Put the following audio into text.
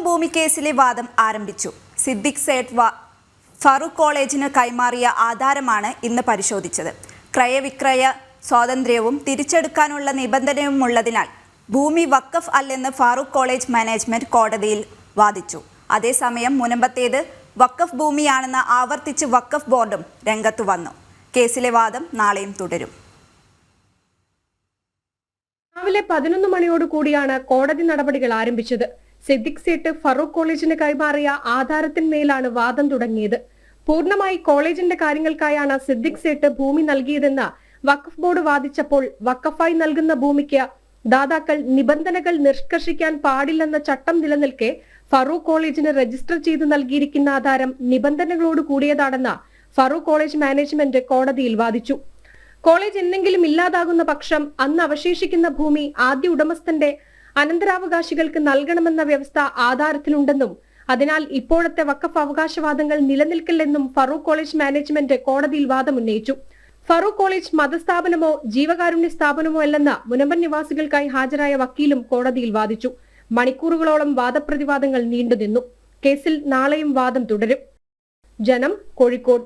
ഭൂമി കേസിലെ വാദം ആരംഭിച്ചു. സിദ്ദിഖ് സേഠ് ഫറൂഖ് കോളേജിന് കൈമാറിയ ആധാരമാണ് ഇന്ന് പരിശോധിച്ചത്. ക്രയവിക്രയ സ്വാതന്ത്ര്യവും തിരിച്ചെടുക്കാനുള്ള നിബന്ധനയുമുള്ളതിനാൽ ഭൂമി വഖഫ് അല്ലെന്ന് ഫറൂഖ് കോളേജ് മാനേജ്മെന്റ് കോടതിയിൽ വാദിച്ചു. അതേസമയം മുൻപത്തേത് വഖഫ് ഭൂമിയാണെന്ന് ആവർത്തിച്ച് വഖഫ് ബോർഡും രംഗത്തു വന്നു. കേസിലെ വാദം നാളെയും തുടരും. രാവിലെ 11 മണിയോടുകൂടിയാണ് കോടതി നടപടികൾ ആരംഭിച്ചത്. സിദ്ദിഖ് സേഠ് ഫറൂഖ് കോളേജിന് കൈമാറിയ ആധാരത്തിന്മേലാണ് വാദം തുടങ്ങിയത്. പൂർണ്ണമായി കോളേജിന്റെ കാര്യങ്ങൾക്കായാണ് സിദ്ദിഖ് സേഠ് ഭൂമി നൽകിയതെന്ന് വഖഫ് ബോർഡ് വാദിച്ചപ്പോൾ വഖഫായി നൽകുന്ന ഭൂമിക്ക് ദാതാക്കൾ നിബന്ധനകൾ നിഷ്കർഷിക്കാൻ പാടില്ലെന്ന ചട്ടം നിലനിൽക്കെ ഫറൂഖ് കോളേജിന് രജിസ്റ്റർ ചെയ്ത് നൽകിയിരിക്കുന്ന ആധാരം നിബന്ധനകളോട് കൂടിയതാണെന്ന് ഫറൂഖ് കോളേജ് മാനേജ്മെന്റ് കോടതിയിൽ വാദിച്ചു. കോളേജ് എന്തെങ്കിലും ഇല്ലാതാകുന്ന പക്ഷം അന്ന് അവശേഷിക്കുന്ന ഭൂമി ആദ്യ ഉടമസ്ഥന്റെ അനന്തരാവകാശികൾക്ക് നൽകണമെന്ന വ്യവസ്ഥ ആധാരത്തിലുണ്ടെന്നും അതിനാൽ ഇപ്പോഴത്തെ വഖഫ് അവകാശവാദങ്ങൾ നിലനിൽക്കില്ലെന്നും ഫറൂഖ് കോളേജ് മാനേജ്മെന്റ് കോടതിയിൽ വാദമുന്നയിച്ചു. ഫറൂഖ് കോളേജ് മതസ്ഥാപനമോ ജീവകാരുണ്യ സ്ഥാപനമോ അല്ലെന്ന് മുനമ്പൻ നിവാസികൾക്കായി ഹാജരായ വക്കീലും കോടതിയിൽ വാദിച്ചു. മണിക്കൂറുകളോളം വാദപ്രതിവാദങ്ങൾ നീണ്ടുനിന്നു. കേസിൽ നാളെയും വാദം തുടരും. ജനം, കോഴിക്കോട്.